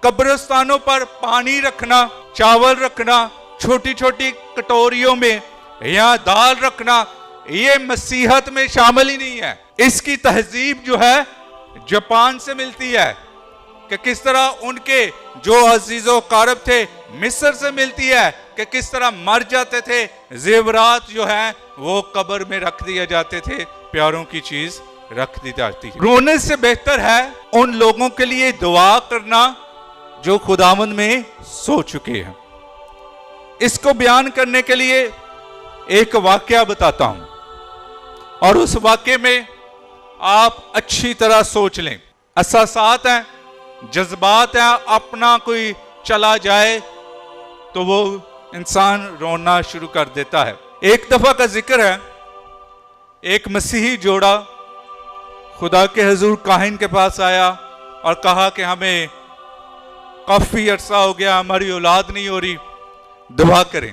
कब्रिस्तानों पर पानी रखना, चावल रखना छोटी छोटी कटोरियों में या दाल रखना, ये मसीहत में शामिल ही नहीं है। इसकी तहजीब जो है जापान से मिलती है कि किस तरह उनके जो अजीजो कारब थे मिस्र से मिलती है कि किस तरह मर जाते थे, जेवरात जो है वो कब्र में रख दिए जाते थे, प्यारों की चीज रख दी जाती है। रोने से बेहतर है उन लोगों के लिए दुआ करना जो खुदावंद में सो चुके हैं। इसको बयान करने के लिए एक वाकया बताता हूं और उस वाकये में आप अच्छी तरह सोच लें। एहसासात हैं, जज्बात हैं, अपना कोई चला जाए तो वो इंसान रोना शुरू कर देता है। एक दफा का जिक्र है, एक मसीही जोड़ा खुदा के हुजूर काहिन के पास आया और कहा कि हमें काफी अरसा हो गया, हमारी औलाद नहीं हो रही, दुआ करें।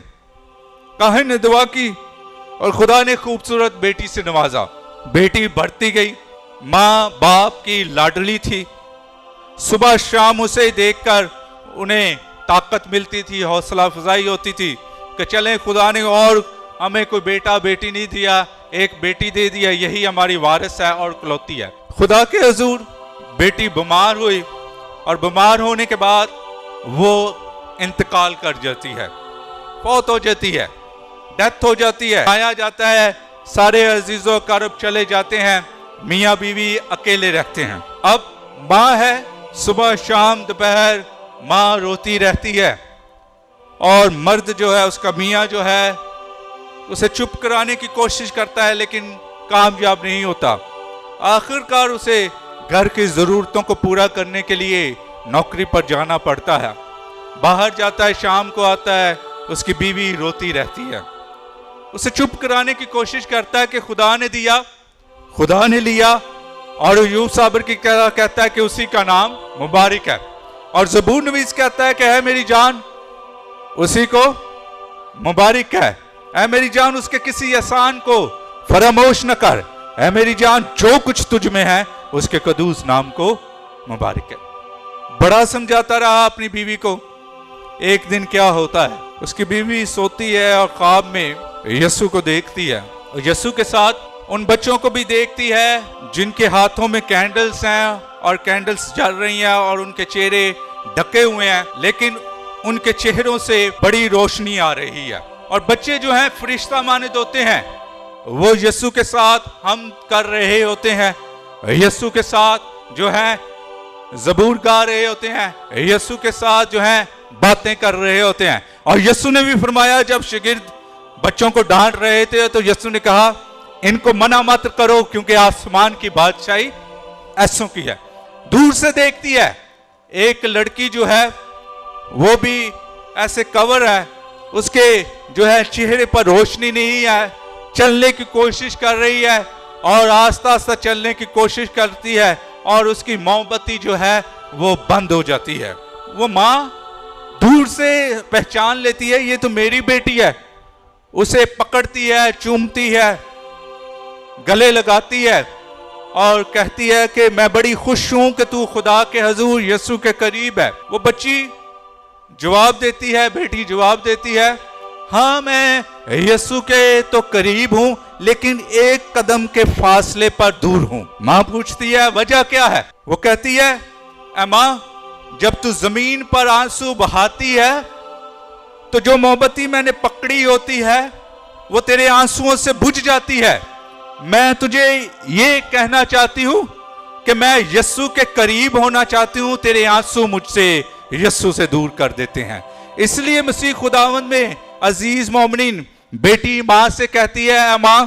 काहिन ने दुआ की और खुदा ने खूबसूरत बेटी से नवाजा। बेटी बढ़ती गई, माँ बाप की लाडली थी। सुबह शाम उसे देखकर उन्हें ताकत मिलती थी, हौसला अफजाई होती थी कि चलें, खुदा ने और हमें कोई बेटा बेटी नहीं दिया, एक बेटी दे दिया, यही हमारी वारिस है और इकलौती है। खुदा के हुजूर बेटी बीमार हुई और बीमार होने के बाद वो इंतकाल कर जाती है, फौत हो जाती है, डेथ हो जाती है। आया जाता है, सारे अजीजों करब चले जाते हैं, मियाँ बीवी अकेले रहते हैं। अब माँ है, सुबह शाम दोपहर माँ रोती रहती है और मर्द जो है, उसका मियाँ जो है, उसे चुप कराने की कोशिश करता है लेकिन कामयाब नहीं होता। आखिरकार उसे घर की जरूरतों को पूरा करने के लिए नौकरी पर जाना पड़ता है। बाहर जाता है, शाम को आता है, उसकी बीवी रोती रहती है। उसे चुप कराने की कोशिश करता है कि खुदा ने दिया, खुदा ने लिया, और यूब साबर की कहता है कि उसी का नाम मुबारक है। और ज़बूर नवीस कहता है कि है मेरी जान, उसी को मुबारक है। ऐ मेरी जान, उसके किसी एहसान को फरामोश न कर। ऐ मेरी जान, जो कुछ तुझ में है उसके कदूस नाम को मुबारक है। बड़ा समझाता रहा अपनी बीवी को। एक दिन क्या होता है, उसकी बीवी सोती है और ख्वाब में यीशु को देखती है और यीशु के साथ उन बच्चों को भी देखती है जिनके हाथों में कैंडल्स हैं और कैंडल्स जल रही हैं और उनके चेहरे ढके हुए हैं, लेकिन उनके चेहरों से बड़ी रोशनी आ रही है। और बच्चे जो हैं फरिश्ता मानिद होते हैं, वो यीशु के साथ हम कर रहे होते हैं, यीशु के साथ जो है ज़बूर गा रहे होते हैं, यीशु के साथ जो है बातें कर रहे होते हैं। और यीशु ने भी फरमाया, जब शागिर्द बच्चों को डांट रहे थे तो यीशु ने कहा, इनको मना मत करो क्योंकि आसमान की बादशाही ऐसों की है। दूर से देखती है, एक लड़की जो है वो भी ऐसे कवर है, उसके जो है चेहरे पर रोशनी नहीं है, चलने की कोशिश कर रही है और आस्ता आस्ता चलने की कोशिश करती है और उसकी मोमबत्ती जो है वो बंद हो जाती है। वो माँ दूर से पहचान लेती है, ये तो मेरी बेटी है, उसे पकड़ती है, चूमती है, गले लगाती है और कहती है कि मैं बड़ी खुश हूं कि तू खुदा के हुजूर यीशु के करीब है। वो बच्ची जवाब देती है, बेटी जवाब देती है, हाँ मैं यीशु के तो करीब हूं लेकिन एक कदम के फासले पर दूर हूं। मां पूछती है वजह क्या है? वो कहती है, ऐ मां, जब तू जमीन पर आंसू बहाती है तो जो मोमबत्ती मैंने पकड़ी होती है वो तेरे आंसुओं से बुझ जाती है। मैं तुझे ये कहना चाहती हूं कि मैं यीशु के करीब होना चाहती हूं, तेरे आंसू मुझसे यीशु से दूर कर देते हैं। इसलिए मसीह खुदावंद में अजीज मोमिनीन बेटी मां से कहती है, मां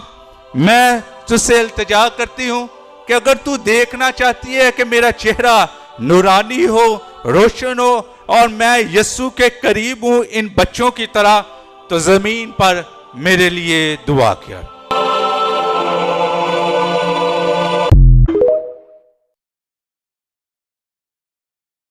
मैं तुझसे इल्तिजा करती हूं कि अगर तू देखना चाहती है कि मेरा चेहरा नूरानी हो, रोशन हो और मैं यीशु के करीब हूं इन बच्चों की तरह, तो जमीन पर मेरे लिए दुआ किया।